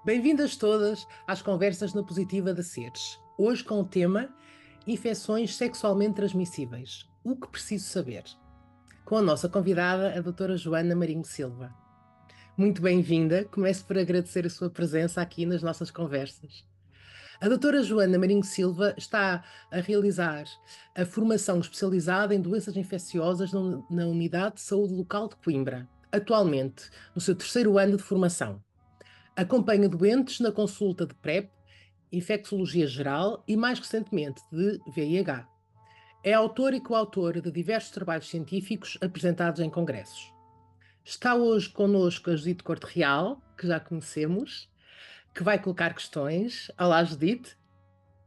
Bem-vindas todas às Conversas na Positiva da Seres. Hoje com o tema Infecções sexualmente transmissíveis. O que preciso saber? Com a nossa convidada, a doutora Joana Marinho Silva. Muito bem-vinda. Começo por agradecer a sua presença aqui nas nossas conversas. A doutora Joana Marinho Silva está a realizar a formação especializada em doenças infecciosas na Unidade de Saúde Local de Coimbra, atualmente no seu terceiro ano de formação. Acompanha doentes na consulta de PrEP, infectologia geral e, mais recentemente, de VIH. É autora e coautora de diversos trabalhos científicos apresentados em congressos. Está hoje connosco a Judite Corte Real, que já conhecemos, que vai colocar questões. Olá, Judite.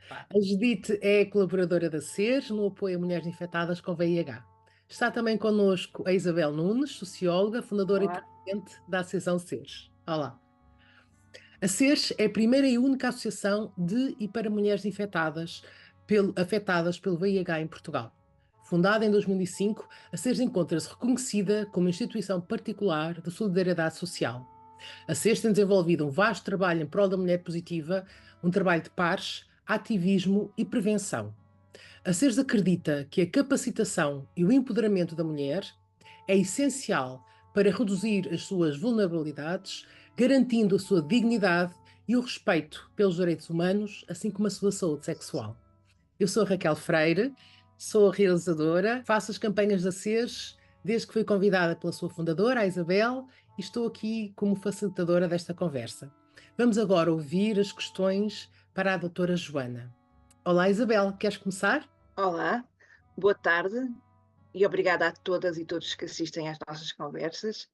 A Judite é colaboradora da SES no apoio a mulheres infectadas com VIH. Está também connosco a Isabel Nunes, socióloga, fundadora Olá. e presidente da Associação SES. Olá. A SES é a primeira e única associação de e para mulheres afetadas pelo VIH em Portugal. Fundada em 2005, a SES encontra-se reconhecida como instituição particular de solidariedade social. A SES tem desenvolvido um vasto trabalho em prol da mulher positiva, um trabalho de pares, ativismo e prevenção. A SES acredita que a capacitação e o empoderamento da mulher é essencial para reduzir as suas vulnerabilidades, garantindo a sua dignidade e o respeito pelos direitos humanos, assim como a sua saúde sexual. Eu sou a Raquel Freire, sou a realizadora, faço as campanhas da SES desde que fui convidada pela sua fundadora, a Isabel, e estou aqui como facilitadora desta conversa. Vamos agora ouvir as questões para a doutora Joana. Olá, Isabel, queres começar? Olá, boa tarde e obrigada a todas e todos que assistem às nossas conversas.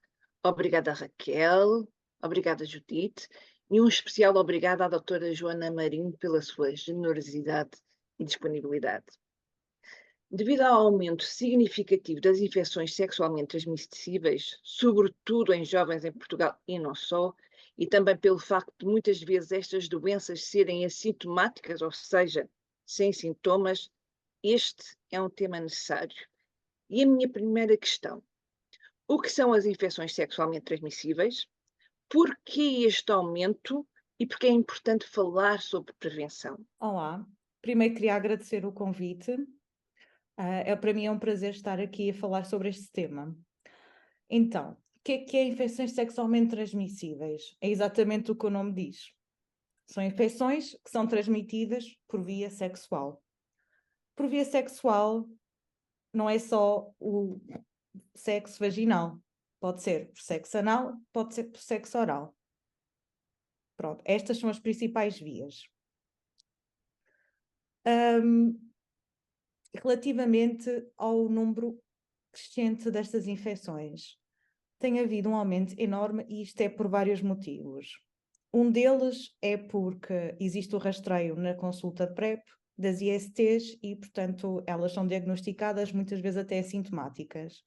Obrigada, Raquel, obrigada, Judite, e um especial obrigado à doutora Joana Marinho pela sua generosidade e disponibilidade. Devido ao aumento significativo das infecções sexualmente transmissíveis, sobretudo em jovens em Portugal e não só, e também pelo facto de muitas vezes estas doenças serem assintomáticas, ou seja, sem sintomas, este é um tema necessário. E a minha primeira questão: o que são as infecções sexualmente transmissíveis? Por que este aumento e por que é importante falar sobre prevenção? Olá, primeiro queria agradecer o convite. Para mim é um prazer estar aqui a falar sobre este tema. Então, o que é infecções sexualmente transmissíveis? É exatamente o que o nome diz. São infecções que são transmitidas por via sexual. Por via sexual não é só o sexo vaginal. Pode ser por sexo anal, pode ser por sexo oral. Pronto, estas são as principais vias. Relativamente ao número crescente destas infecções, tem havido um aumento enorme e isto é por vários motivos. Um deles é porque existe o rastreio na consulta de PrEP das ISTs e, portanto, elas são diagnosticadas muitas vezes até assintomáticas.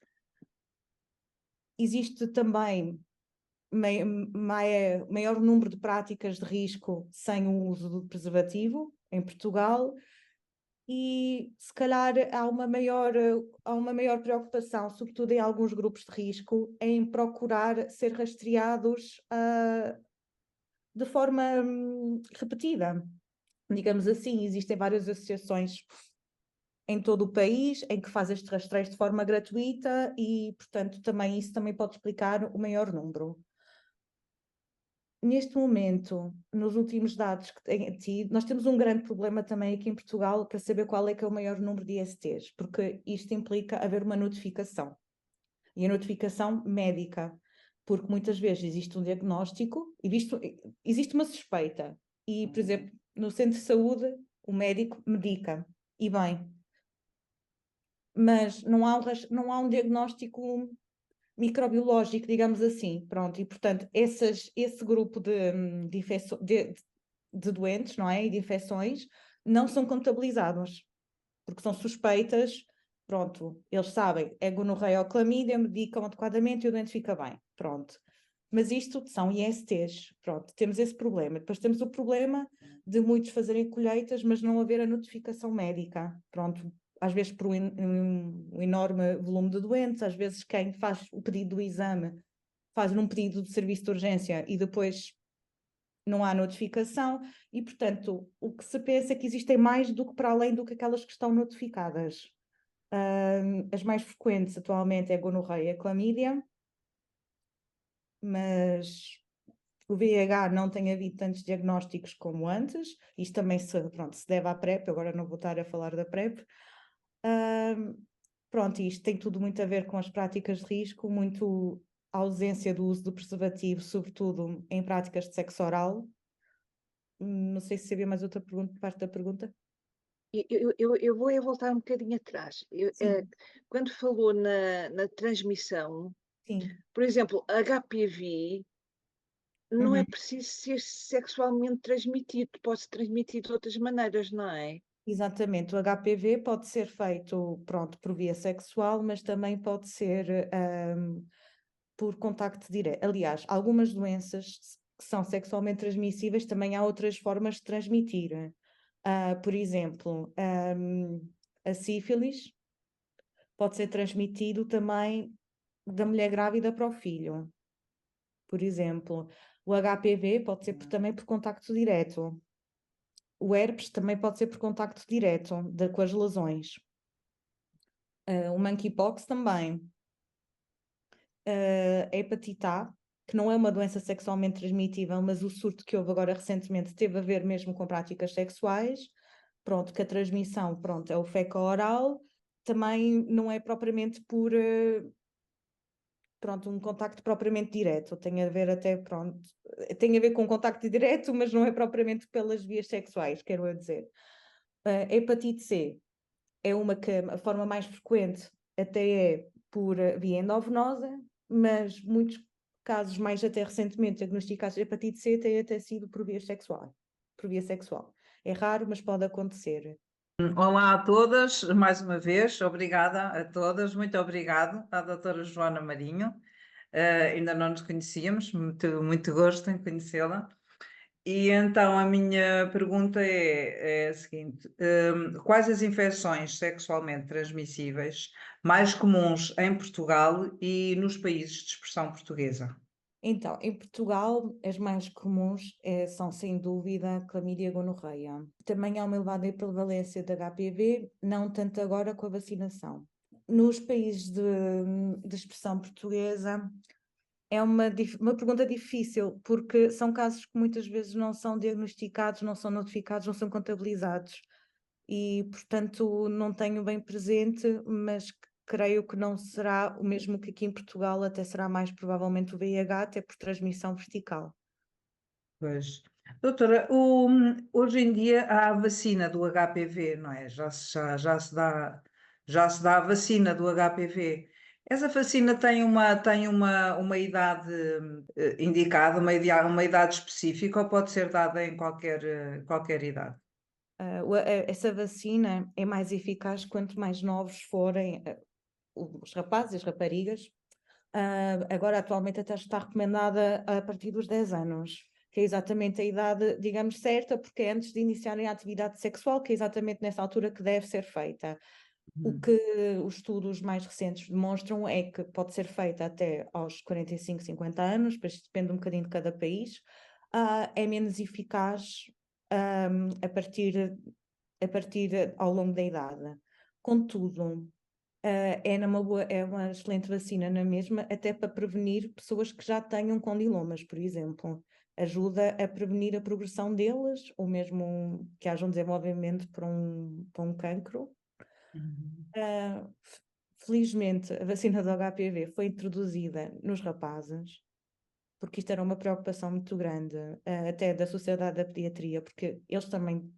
Existe também maior número de práticas de risco sem o uso do preservativo em Portugal. E se calhar há uma maior preocupação, sobretudo em alguns grupos de risco, em procurar ser rastreados de forma repetida. Digamos assim, existem várias associações em todo o país em que fazem estes rastreios de forma gratuita e, portanto, isso também pode explicar o maior número. Neste momento, nos últimos dados que tenho tido, nós temos um grande problema também aqui em Portugal para saber qual é que é o maior número de ISTs, porque isto implica haver uma notificação. E a notificação médica, porque muitas vezes existe um diagnóstico, existe uma suspeita, e, por exemplo, no centro de saúde, o médico medica, e bem, mas não há um diagnóstico microbiológico, digamos assim, pronto, e portanto esse grupo de doentes, não é, e de infecções, não são contabilizados, porque são suspeitas, pronto, eles sabem, é gonorreia ou clamídia, medicam adequadamente e o doente fica bem, pronto. Mas isto são ISTs, pronto, temos esse problema. Depois temos o problema de muitos fazerem colheitas, mas não haver a notificação médica, pronto, às vezes por um enorme volume de doentes, às vezes quem faz o pedido do exame faz num pedido de serviço de urgência e depois não há notificação e, portanto, o que se pensa é que existem mais do que para além do que aquelas que estão notificadas. As mais frequentes atualmente é a gonorreia e a clamídia, mas o VIH não tem havido tantos diagnósticos como antes. Isto também pronto, se deve à PrEP, agora não vou estar a falar da PrEP. Pronto, isto tem tudo muito a ver com as práticas de risco, muito a ausência do uso do preservativo, sobretudo em práticas de sexo oral. Não sei se sabia mais outra parte da pergunta. Eu vou voltar um bocadinho atrás. Sim. Quando falou na transmissão, Sim. por exemplo, HPV não é preciso ser sexualmente transmitido, pode-se transmitir de outras maneiras, não é? Exatamente, o HPV pode ser feito, pronto, por via sexual, mas também pode ser por contacto direto. Aliás, algumas doenças que são sexualmente transmissíveis também há outras formas de transmitir. Por exemplo, a sífilis pode ser transmitido também da mulher grávida para o filho. Por exemplo, o HPV pode ser também por contacto direto. O herpes também pode ser por contacto direto com as lesões. O monkeypox também. A hepatite A, que não é uma doença sexualmente transmitível, mas o surto que houve agora recentemente teve a ver mesmo com práticas sexuais. Pronto, que a transmissão, pronto, é o fecal-oral, também não é propriamente por, pronto, um contacto propriamente direto, tem a ver até, pronto, tem a ver com contacto direto, mas não é propriamente pelas vias sexuais, quero eu dizer. A hepatite C é uma que a forma mais frequente até é por via endovenosa, mas muitos casos mais até recentemente diagnosticados de hepatite C têm até sido por via sexual. Por via sexual. É raro, mas pode acontecer. Olá a todas, mais uma vez, obrigada a todas, muito obrigado à doutora Joana Marinho, ainda não nos conhecíamos, muito gosto em conhecê-la. E então a minha pergunta é a seguinte: quais as infecções sexualmente transmissíveis mais comuns em Portugal e nos países de expressão portuguesa? Então, em Portugal, as mais comuns são, sem dúvida, a clamídia e a gonorreia. Também há uma elevada prevalência de HPV, não tanto agora com a vacinação. Nos países de expressão portuguesa, é uma pergunta difícil, porque são casos que muitas vezes não são diagnosticados, não são notificados, não são contabilizados. E, portanto, não tenho bem presente, mas creio que não será o mesmo que aqui em Portugal, até será mais provavelmente o VIH, até por transmissão vertical. Pois. Doutora, hoje em dia há a vacina do HPV, não é? Já se dá a vacina do HPV. Essa vacina tem uma idade indicada, uma idade específica, ou pode ser dada em qualquer idade? Essa vacina é mais eficaz quanto mais novos forem os rapazes e as raparigas. Agora, atualmente, até está recomendada a partir dos 10 anos, que é exatamente a idade, digamos, certa, porque é antes de iniciarem a atividade sexual, que é exatamente nessa altura que deve ser feita. O que os estudos mais recentes demonstram é que pode ser feita até aos 45, 50 anos, depois depende um bocadinho de cada país, é menos eficaz a partir ao longo da idade. Contudo, é uma excelente vacina na mesma, até para prevenir pessoas que já tenham condilomas, por exemplo. Ajuda a prevenir a progressão deles, ou mesmo que haja um desenvolvimento para um cancro. Felizmente, a vacina do HPV foi introduzida nos rapazes, porque isto era uma preocupação muito grande, até da Sociedade da Pediatria, porque eles também.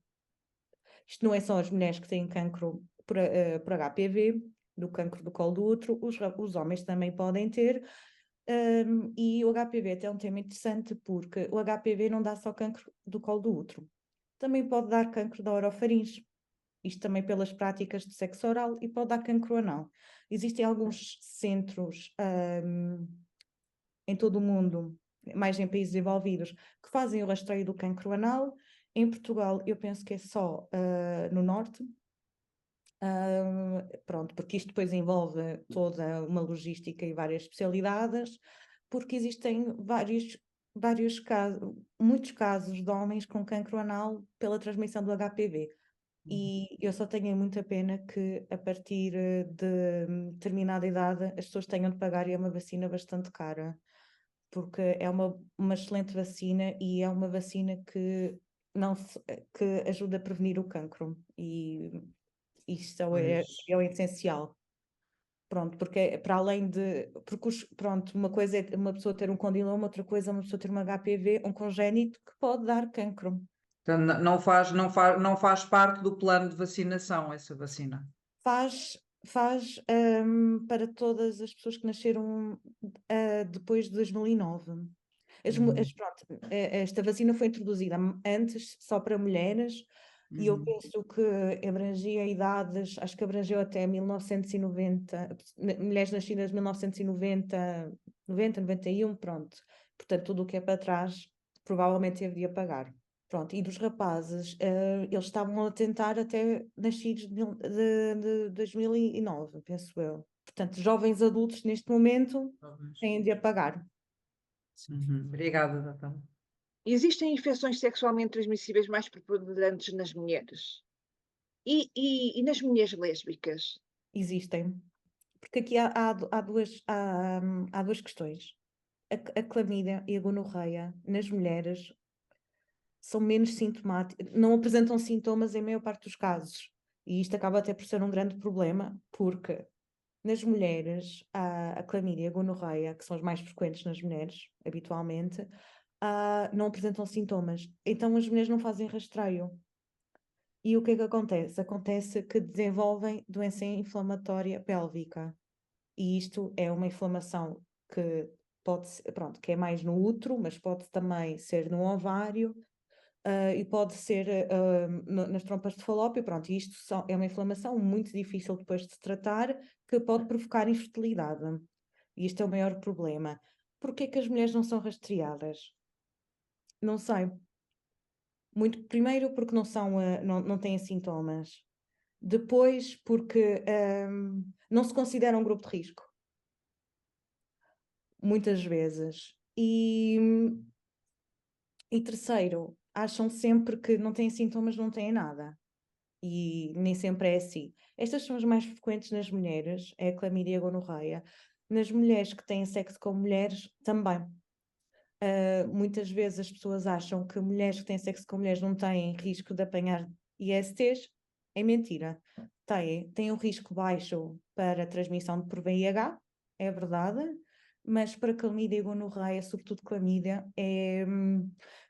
Isto não é só as mulheres que têm cancro por HPV, do cancro do colo do útero, os homens também podem ter. E o HPV até é um tema interessante, porque o HPV não dá só cancro do colo do útero, também pode dar cancro da orofaringe. Isto também pelas práticas de sexo oral, e pode dar cancro anal. Existem alguns centros em todo o mundo, mais em países desenvolvidos, que fazem o rastreio do cancro anal. Em Portugal, eu penso que é só no norte. Pronto, porque isto depois envolve toda uma logística e várias especialidades, porque existem vários muitos casos de homens com cancro anal pela transmissão do HPV. E eu só tenho muita pena que a partir de determinada idade as pessoas tenham de pagar, e é uma vacina bastante cara, porque é uma excelente vacina e é uma vacina que, que ajuda a prevenir o cancro, e isto é o essencial. Pronto, porque para além de. Porque pronto, uma coisa é uma pessoa ter um condiloma, outra coisa é uma pessoa ter um HPV, um congénito que pode dar cancro. Então, não faz parte do plano de vacinação essa vacina. Faz para todas as pessoas que nasceram depois de 2009. Pronto, esta vacina foi introduzida antes só para mulheres, e eu penso que abrangia idades, acho que abrangeu até 1990, mulheres nascidas em 1990, 90, 91, pronto. Portanto, tudo o que é para trás provavelmente haveria pagar. Pronto, e dos rapazes, eles estavam a tentar até nascidos de 2009, penso eu. Portanto, jovens adultos neste momento têm de a pagar. Obrigada, doutora. Existem infecções sexualmente transmissíveis mais preponderantes nas mulheres? E nas mulheres lésbicas? Existem. Porque aqui há duas questões. A clamídia e a gonorreia nas mulheres são menos sintomáticas, não apresentam sintomas em maior parte dos casos. E isto acaba até por ser um grande problema, porque nas mulheres, a clamídia e a gonorreia, que são as mais frequentes nas mulheres, habitualmente, não apresentam sintomas. Então as mulheres não fazem rastreio. E o que é que acontece? Acontece que desenvolvem doença inflamatória pélvica. E isto é uma inflamação que pode ser, pronto, que é mais no útero, mas pode também ser no ovário, e pode ser nas trompas de Falópio. Pronto, e isto é uma inflamação muito difícil depois de se tratar, que pode provocar infertilidade. E isto é o maior problema. Porquê que as mulheres não são rastreadas? Não sei. Primeiro porque não têm sintomas. Depois porque não se considera um grupo de risco. Muitas vezes. E terceiro, acham sempre que não têm sintomas, não têm nada. E nem sempre é assim. Estas são as mais frequentes nas mulheres, é a clamídia e a gonorreia. Nas mulheres que têm sexo com mulheres, também. Muitas vezes as pessoas acham que mulheres que têm sexo com mulheres não têm risco de apanhar ISTs. É mentira. Têm um risco baixo para transmissão por VIH, é verdade, mas para clamídia e gonorreia, sobretudo clamídia,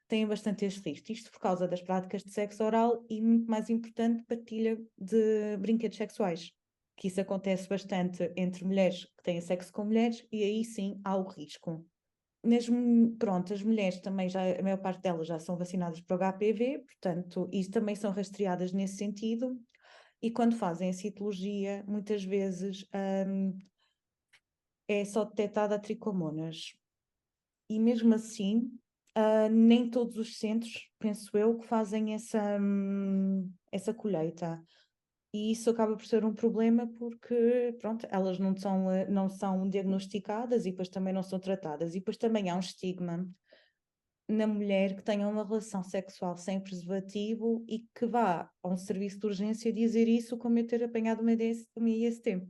têm bastante este risco. Isto por causa das práticas de sexo oral e, muito mais importante, partilha de brinquedos sexuais, que isso acontece bastante entre mulheres que têm sexo com mulheres, e aí sim há o risco. Pronto, as mulheres também, a maior parte delas já são vacinadas para o HPV, portanto, e também são rastreadas nesse sentido, e quando fazem a citologia, muitas vezes é só detectada a tricomonas. E mesmo assim, nem todos os centros, penso eu, que fazem essa colheita. E isso acaba por ser um problema porque, pronto, elas não são diagnosticadas e depois também não são tratadas. E depois também há um estigma na mulher que tenha uma relação sexual sem preservativo e que vá a um serviço de urgência dizer isso como eu ter apanhado uma IST.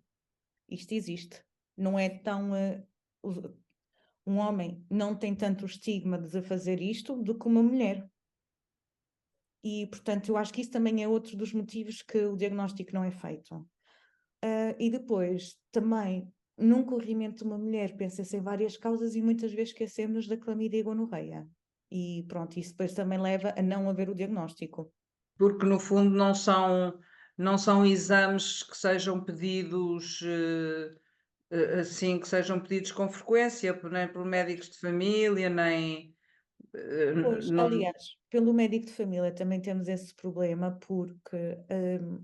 Isto existe. Não é tão... um homem não tem tanto o estigma de fazer isto do que uma mulher. E, portanto, eu acho que isso também é outro dos motivos que o diagnóstico não é feito. E depois, também, num corrimento de uma mulher, pensa-se em várias causas e muitas vezes esquecemos da clamídia e gonorreia. E pronto, isso depois também leva a não haver o diagnóstico. Porque, no fundo, não são exames que sejam pedidos... assim, que sejam pedidos com frequência, nem por médicos de família, nem... Pois, aliás, pelo médico de família também temos esse problema, porque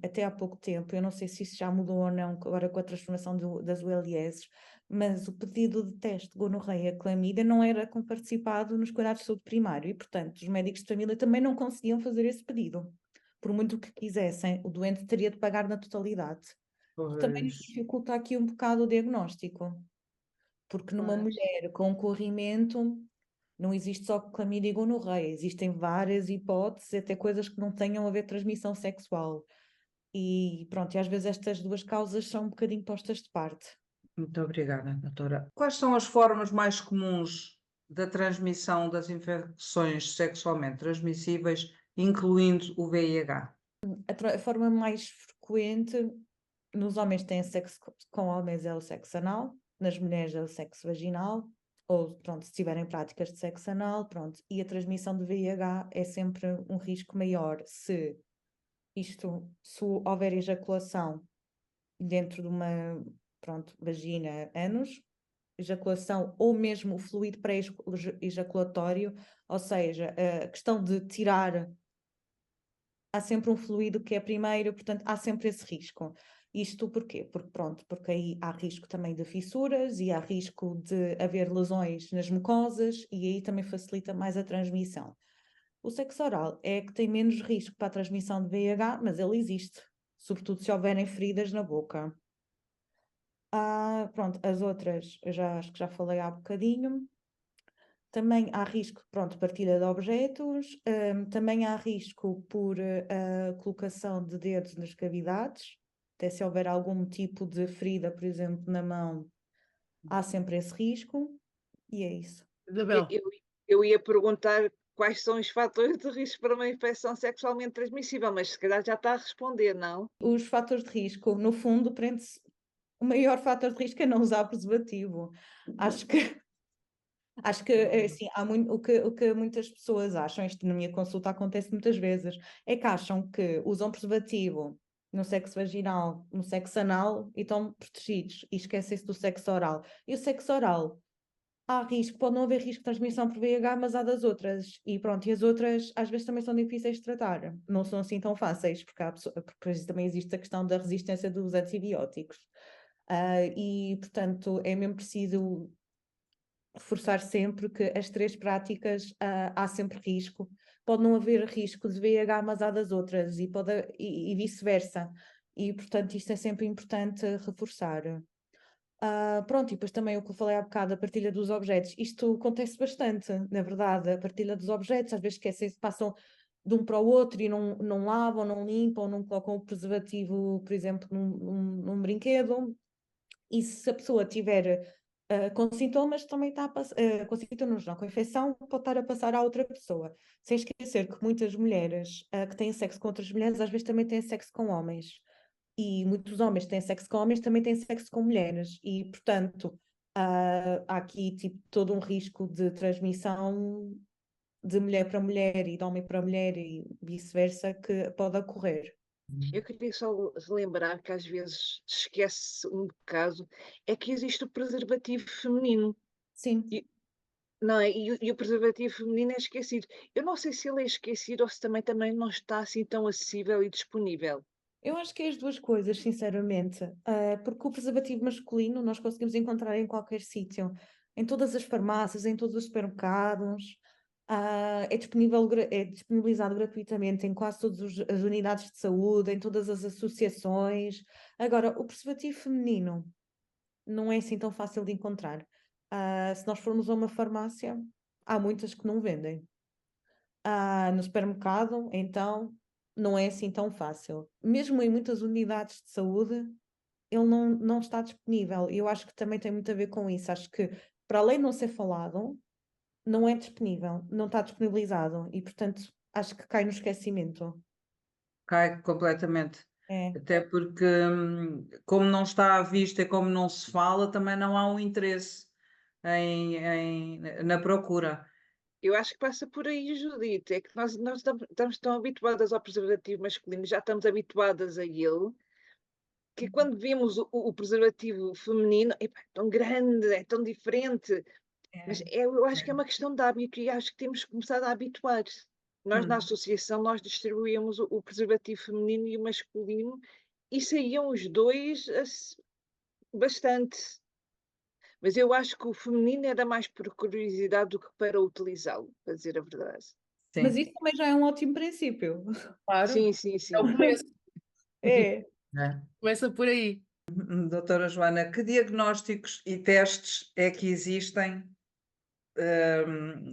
até há pouco tempo, eu não sei se isso já mudou ou não agora com a transformação das ULS, mas o pedido de teste de gonorreia clamídia não era comparticipado nos cuidados de saúde primário e, portanto, os médicos de família também não conseguiam fazer esse pedido. Por muito que quisessem, o doente teria de pagar na totalidade. Também nos dificulta aqui um bocado o diagnóstico, porque numa mulher com corrimento Não existe só clamídia e gonorreia, existem várias hipóteses, até coisas que não tenham a ver transmissão sexual. E pronto, e às vezes estas duas causas são um bocadinho postas de parte. Muito obrigada, doutora. Quais são as formas mais comuns da transmissão das infecções sexualmente transmissíveis, incluindo o VIH? A forma mais frequente nos homens tem sexo com homens é o sexo anal, nas mulheres é o sexo vaginal, ou pronto, se tiverem práticas de sexo anal, pronto. E a transmissão de VIH é sempre um risco maior se houver ejaculação dentro de uma, pronto, vagina, ânus, ejaculação ou mesmo o fluido pré-ejaculatório, ou seja, a questão de tirar, há sempre um fluido que é primeiro, portanto há sempre esse risco. Isto porquê? Porque aí há risco também de fissuras e há risco de haver lesões nas mucosas e aí também facilita mais a transmissão. O sexo oral é que tem menos risco para a transmissão de VIH, mas ele existe, sobretudo se houverem feridas na boca. Pronto, as outras, eu acho que já falei há bocadinho. Também há risco, pronto, partilha de objetos, também há risco por colocação de dedos nas cavidades, até se houver algum tipo de ferida, por exemplo, na mão, há sempre esse risco, e é isso. Isabel, Eu ia perguntar quais são os fatores de risco para uma infecção sexualmente transmissível, mas se calhar já está a responder, não? Os fatores de risco, no fundo, prende-se. O maior fator de risco é não usar preservativo. Acho que assim, o que muitas pessoas acham, isto na minha consulta acontece muitas vezes, é que acham que usam preservativo no sexo vaginal, no sexo anal e estão protegidos e esquecem-se do sexo oral. E o sexo oral, há risco, pode não haver risco de transmissão por VIH, mas há das outras. E pronto, e as outras às vezes também são difíceis de tratar, não são assim tão fáceis, porque também existe a questão da resistência dos antibióticos. E portanto é mesmo preciso reforçar sempre que as três práticas há sempre risco. Pode não haver risco de VIH, mas há das outras, e vice-versa. E, portanto, isto é sempre importante reforçar. Pronto, e depois também o que eu falei há bocado, a partilha dos objetos. Isto acontece bastante, na verdade, a partilha dos objetos, às vezes esquecem-se, passam de um para o outro e não lavam, não limpam, não colocam o preservativo, por exemplo, num brinquedo. E se a pessoa tiver com sintomas, também está a passar, com sintomas não, com infecção, pode estar a passar à outra pessoa. Sem esquecer que muitas mulheres que têm sexo com outras mulheres, às vezes também têm sexo com homens. E muitos homens que têm sexo com homens também têm sexo com mulheres. E, portanto, há aqui tipo, todo um risco de transmissão de mulher para mulher e de homem para mulher e vice-versa que pode ocorrer. Eu queria só relembrar que às vezes esquece um bocado, é que existe o preservativo feminino. Sim. Não é? E o preservativo feminino é esquecido. Eu não sei se ele é esquecido ou se também não está assim tão acessível e disponível. Eu acho que é as duas coisas, sinceramente, porque o preservativo masculino nós conseguimos encontrar em qualquer sítio, em todas as farmácias, em todos os supermercados, é disponibilizado gratuitamente em quase todas as unidades de saúde, em todas as associações. Agora, o preservativo feminino não é assim tão fácil de encontrar. Se nós formos a uma farmácia, há muitas que não vendem. No supermercado, então, não é assim tão fácil. Mesmo em muitas unidades de saúde, ele não está disponível. E eu acho que também tem muito a ver com isso. Acho que, para além de não ser falado, não é disponível, não está disponibilizado. E, portanto, acho que cai no esquecimento. Cai completamente. É. Até porque, como não está à vista e como não se fala, também não há um interesse na procura. Eu acho que passa por aí, Judite. É que nós estamos tão habituadas ao preservativo masculino, já estamos habituadas a ele, que quando vemos o preservativo feminino, é tão grande, é tão diferente. Mas eu acho que é uma questão de hábito e acho que temos que começar a habituar. Nós, na associação, nós distribuímos o preservativo feminino e o masculino e saíam os dois bastante. Mas eu acho que o feminino era mais por curiosidade do que para utilizá-lo, para dizer a verdade. Sim. Mas isso também já é um ótimo princípio. claro, Sim, sim, sim. é o começo. É. Começa por aí. Doutora Joana, que diagnósticos e testes é que existem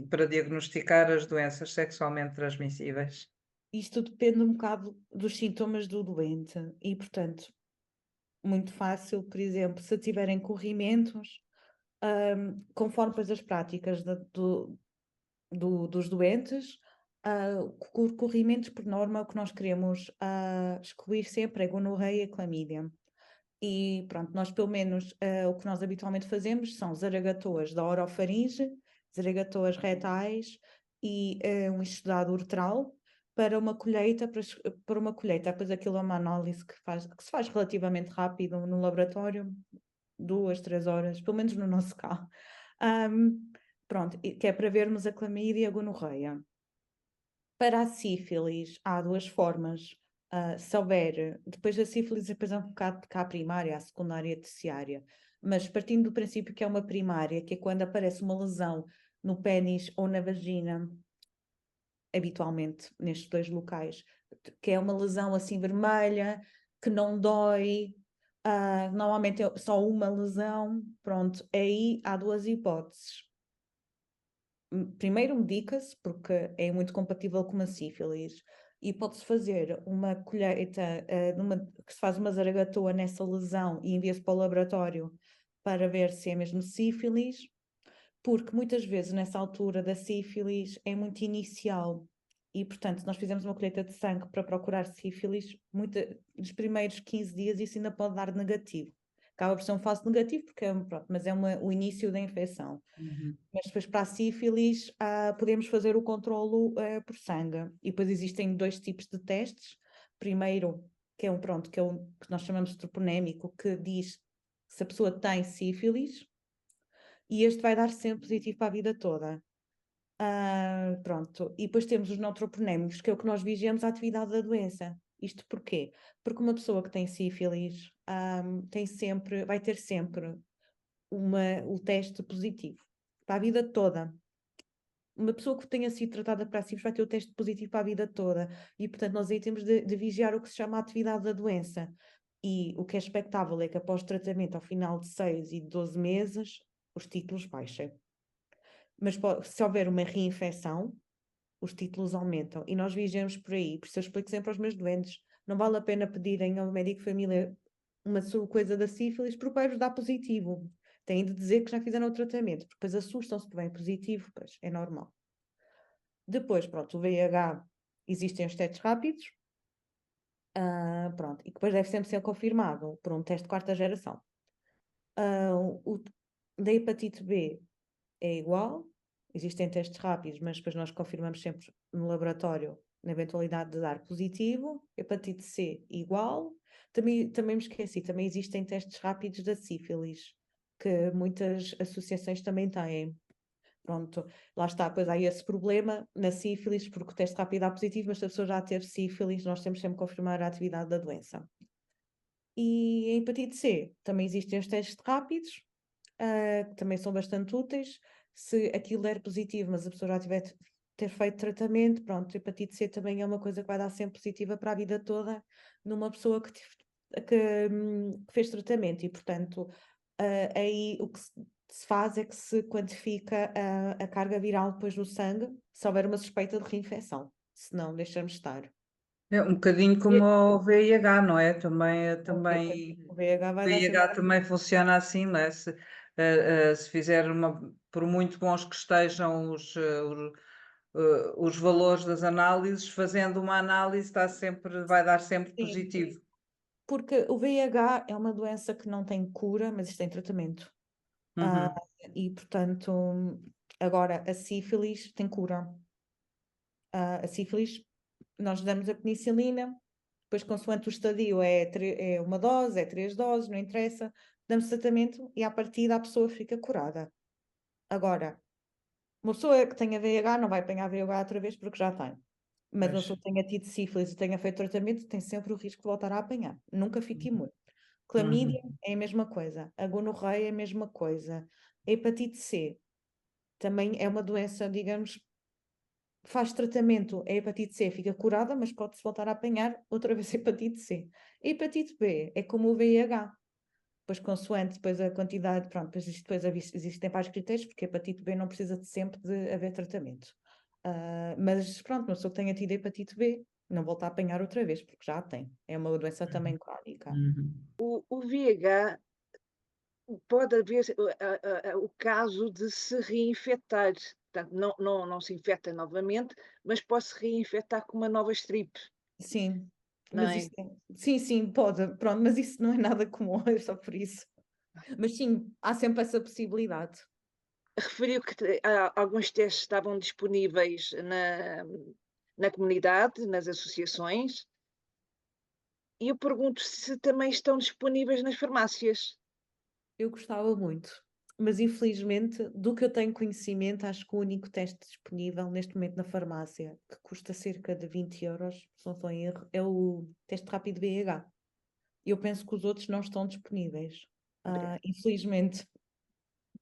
para diagnosticar as doenças sexualmente transmissíveis? Isto depende um bocado dos sintomas do doente e, portanto, muito fácil, por exemplo, se tiverem corrimentos, conforme depois as práticas dos doentes, corrimentos, por norma, o que nós queremos excluir sempre é gonorreia e clamídia. E pronto, nós pelo menos o que nós habitualmente fazemos são zaragatoas da orofaringe, zaragatoas retais e um estudado uretral para uma colheita, para uma colheita. Depois aquilo é uma análise que se faz relativamente rápido no laboratório, 2, 3 horas, pelo menos no nosso caso. Pronto, que é para vermos a clamídia e a gonorreia. Para a sífilis, há duas formas. Se houver, depois da sífilis, depois é um bocado de cá a primária, a secundária e a terciária. Mas partindo do princípio que é uma primária, que é quando aparece uma lesão no pênis ou na vagina, habitualmente nestes dois locais, que é uma lesão assim vermelha, que não dói, normalmente é só uma lesão, pronto, aí há duas hipóteses. Primeiro medica-se, porque é muito compatível com uma sífilis, e pode-se fazer uma colheita, que se faz uma zaragatoa nessa lesão e envia-se para o laboratório para ver se é mesmo sífilis, porque muitas vezes nessa altura da sífilis é muito inicial e, portanto, se nós fizermos uma colheita de sangue para procurar sífilis, nos primeiros 15 dias isso ainda pode dar negativo. Acaba por ser um falso negativo, porque pronto, mas é o início da infecção. Mas depois para a sífilis podemos fazer o controlo por sangue. E depois existem dois tipos de testes. Primeiro, que é que nós chamamos de troponémico, que diz se a pessoa tem sífilis, e este vai dar sempre positivo para a vida toda. Pronto. E depois temos os não troponémicos, que é o que nós vigiamos a atividade da doença. Isto porquê? Porque uma pessoa que tem sífilis vai ter sempre o teste positivo para a vida toda. Uma pessoa que tenha sido tratada para a sífilis vai ter o teste positivo para a vida toda. E, portanto, nós aí temos de vigiar o que se chama a atividade da doença. E o que é expectável é que após o tratamento, ao final de 6 e 12 meses, os títulos baixem. Mas se houver uma reinfecção, os títulos aumentam. E nós vigiamos por aí. Por isso eu explico sempre aos meus doentes. Não vale a pena pedirem ao médico de família uma coisa da sífilis, porque vai-vos dar positivo. Têm de dizer que já fizeram o tratamento, porque depois assustam-se que vem positivo, pois é normal. Depois, pronto, o VIH, existem os testes rápidos, pronto, e depois deve sempre ser confirmado por um teste de quarta geração. O da hepatite B é igual, existem testes rápidos, mas depois nós confirmamos sempre no laboratório na eventualidade de dar positivo. Hepatite C igual. Também me esqueci, também existem testes rápidos da sífilis, que muitas associações também têm. Pronto, lá está, pois há esse problema na sífilis, porque o teste rápido dá positivo, mas se a pessoa já teve sífilis, nós temos sempre que confirmar a atividade da doença. E em hepatite C também existem os testes rápidos, que também são bastante úteis. Se aquilo der positivo, mas a pessoa já tiver ter feito tratamento, pronto, hepatite C também é uma coisa que vai dar sempre positiva para a vida toda numa pessoa que fez tratamento e, portanto, aí o que se faz é que se quantifica a carga viral depois no sangue, se houver uma suspeita de reinfecção, se não, deixamos estar. É um bocadinho como o VIH, não é? Também O VIH vai dar VIH sempre... também funciona assim, não é? Se fizer por muito bons que estejam os valores das análises, fazendo uma análise vai dar sempre Sim, positivo. porque o VIH é uma doença que não tem cura, mas isto tem tratamento. E, portanto, agora a sífilis tem cura. A sífilis, nós damos a penicilina, depois, consoante o estadio, é uma dose, é 3 doses, não interessa, damos tratamento e, à partida, a pessoa fica curada. Agora, uma pessoa que tenha VIH não vai apanhar VIH outra vez porque já tem. Mas uma pessoa que tenha tido sífilis e tenha feito tratamento tem sempre o risco de voltar a apanhar. Nunca fique imune. Clamídia é a mesma coisa. A gonorreia é a mesma coisa. A hepatite C também é uma doença, digamos, faz tratamento. A hepatite C fica curada, mas pode-se voltar a apanhar outra vez a hepatite C. A hepatite B é como o VIH. Depois, consoante depois a quantidade, pronto, depois existem vários critérios, porque a hepatite B não precisa de sempre de haver tratamento. Mas pronto, uma pessoa que tenha tido hepatite B não volta a apanhar outra vez, porque já a tem. É uma doença também crónica. O VIH pode haver o caso de se reinfectar. Portanto, não se infecta novamente, mas pode se reinfectar com uma nova estripe, Sim, não mas é? isso sim, pode, pronto, mas isso não é nada comum, é só por isso. Mas sim, há sempre essa possibilidade. Referiu que alguns testes estavam disponíveis na comunidade, nas associações, e eu pergunto se também estão disponíveis nas farmácias. Eu gostava muito, mas infelizmente, do que eu tenho conhecimento, acho que o único teste disponível neste momento na farmácia, que custa cerca de 20 euros, se não estou em erro, é o teste rápido VIH. Eu penso que os outros não estão disponíveis. Infelizmente,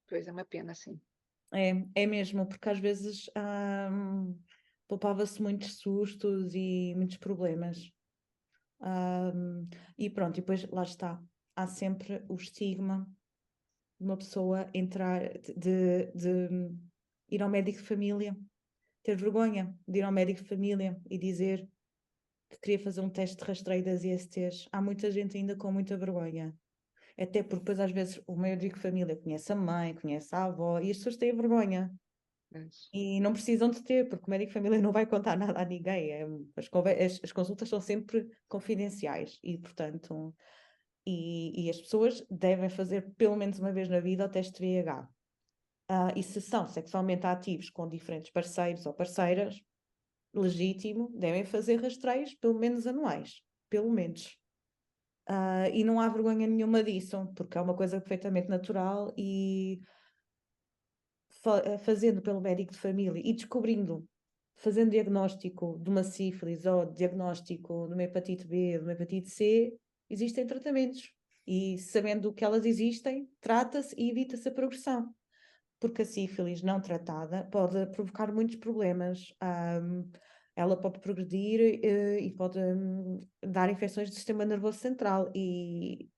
Pois é uma pena, sim. é mesmo, porque às vezes poupava-se muitos sustos e muitos problemas. E pronto, e depois lá está, há sempre o estigma de uma pessoa entrar, de ir ao médico de família, ter vergonha de ir ao médico de família e dizer que queria fazer um teste de rastreio das ISTs. Há muita gente ainda com muita vergonha. Até porque depois às vezes o médico de família conhece a mãe, conhece a avó e as pessoas têm vergonha. Mas, E não precisam de ter, porque o médico de família não vai contar nada a ninguém. As consultas são sempre confidenciais e, portanto, e as pessoas devem fazer pelo menos uma vez na vida o teste de VIH. E se são sexualmente ativos com diferentes parceiros ou parceiras, legítimo, devem fazer rastreios pelo menos anuais, pelo menos. E não há vergonha nenhuma disso, porque é uma coisa perfeitamente natural e fazendo pelo médico de família e descobrindo, fazendo diagnóstico de uma sífilis ou diagnóstico de uma hepatite B, de uma hepatite C, existem tratamentos. E sabendo que elas existem, trata-se e evita-se a progressão. Porque a sífilis não tratada pode provocar muitos problemas. Ela pode progredir e pode dar infecções do sistema nervoso central e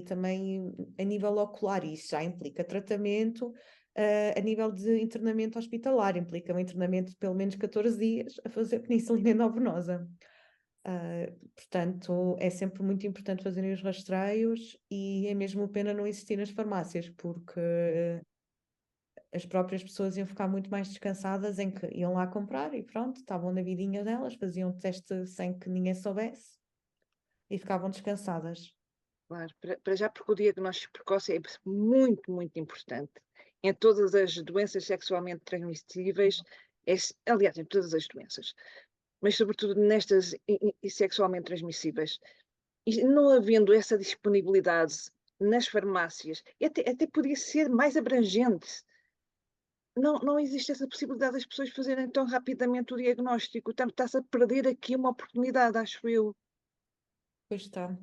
também a nível ocular. Isso já implica tratamento a nível de internamento hospitalar, implica um internamento de pelo menos 14 dias a fazer penicilina endovenosa. Portanto, é sempre muito importante fazerem os rastreios e é mesmo pena não existir nas farmácias, porque as próprias pessoas iam ficar muito mais descansadas em que iam lá comprar e pronto, estavam na vidinha delas, faziam o teste sem que ninguém soubesse e ficavam descansadas. claro, para já, porque o diagnóstico precoce é muito, muito importante. Em todas as doenças sexualmente transmissíveis, aliás, em todas as doenças, mas sobretudo nestas sexualmente transmissíveis. E não havendo essa disponibilidade nas farmácias, até podia ser mais abrangente. Não existe essa possibilidade das pessoas fazerem tão rapidamente o diagnóstico. Está-se a perder aqui uma oportunidade, acho eu. Pois está.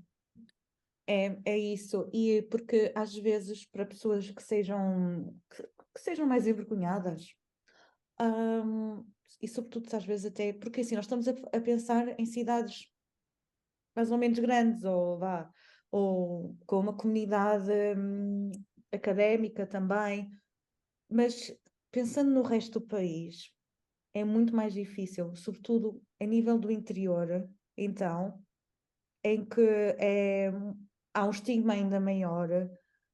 É isso. E porque às vezes para pessoas que sejam mais envergonhadas, e sobretudo às vezes até, porque assim, nós estamos a pensar em cidades mais ou menos grandes, ou com uma comunidade académica também, mas pensando no resto do país, é muito mais difícil, sobretudo a nível do interior, então, em que há um estigma ainda maior,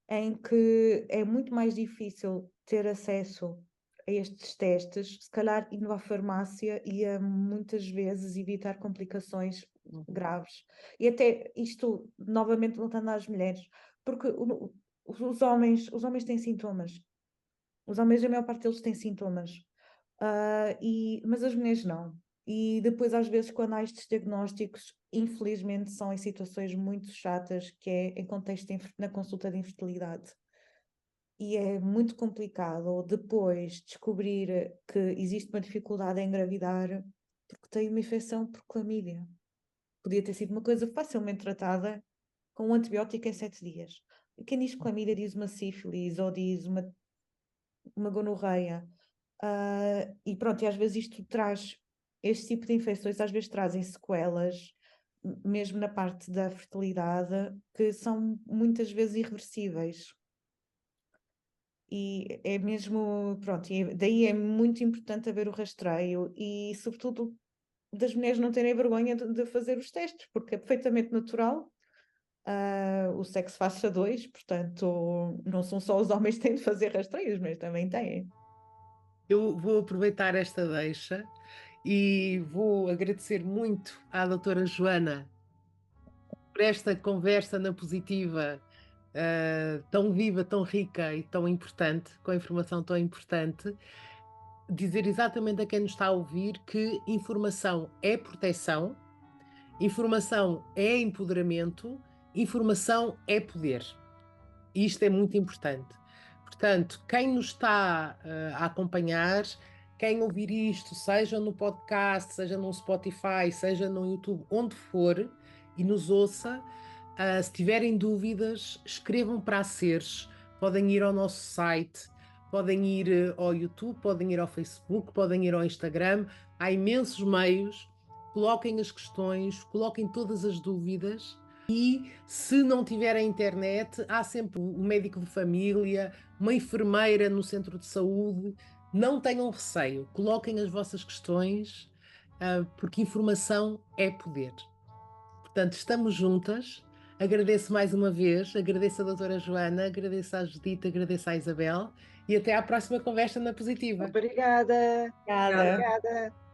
em que é muito mais difícil ter acesso a estes testes, se calhar indo à farmácia ia muitas vezes evitar complicações graves. E até isto, novamente voltando às mulheres, porque os homens têm sintomas. Os homens, a maior parte deles têm sintomas. Mas as mulheres não. E depois, às vezes, quando há estes diagnósticos, infelizmente, são em situações muito chatas, que é em contexto na consulta de infertilidade. E é muito complicado depois descobrir que existe uma dificuldade em engravidar porque tem uma infecção por clamídia. Podia ter sido uma coisa facilmente tratada com um antibiótico em 7 dias. E quem diz clamídia diz uma sífilis ou diz uma gonorreia. E pronto, e às vezes isto traz, este tipo de infecções às vezes trazem sequelas mesmo na parte da fertilidade, que são muitas vezes irreversíveis. E é mesmo, pronto, e daí é muito importante haver o rastreio e, sobretudo, das mulheres não terem vergonha de fazer os testes, porque é perfeitamente natural. O sexo faz-se a dois, portanto, não são só os homens que têm de fazer rastreios, mas também têm. Eu vou aproveitar esta deixa e vou agradecer muito à doutora Joana por esta conversa na positiva, tão viva, tão rica e tão importante, com a informação tão importante. Dizer exatamente a quem nos está a ouvir que informação é proteção, informação é empoderamento, informação é poder. E isto é muito importante. Portanto, quem nos está a acompanhar, quem ouvir isto, seja no podcast, seja no Spotify, seja no YouTube, onde for, e nos ouça, se tiverem dúvidas, escrevam para a Seres, podem ir ao nosso site, podem ir ao YouTube, podem ir ao Facebook, podem ir ao Instagram, há imensos meios, coloquem as questões, coloquem todas as dúvidas. E se não tiver a internet, há sempre um médico de família, uma enfermeira no centro de saúde. Não tenham receio, coloquem as vossas questões, porque informação é poder. Portanto, estamos juntas. Agradeço mais uma vez, agradeço a doutora Joana, agradeço à Judite, agradeço à Isabel e até à próxima conversa na Positiva. Obrigada. Obrigada. Obrigada.